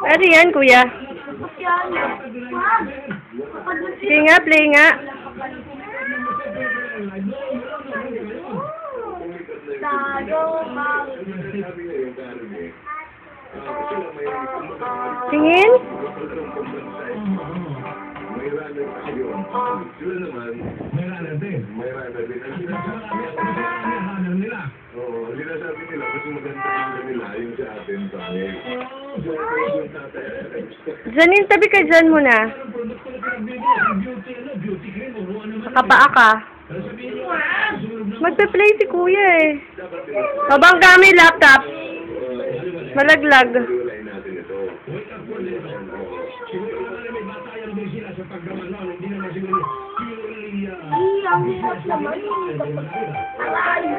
Ano yan, kuya? Sige nga, play nga. Tingin? May runner tayo. Sila naman, may runner din. May runner din. Ang runner nila. Oo, ang sinasabi nila, mas maganda yung nila, yung sa atin, pangit. Janine, tabi ka dyan muna. Nakapaa ka. Magpe-play si kuya eh. Habang kami laptop. Malaglag. Ang hirap naman. Aray!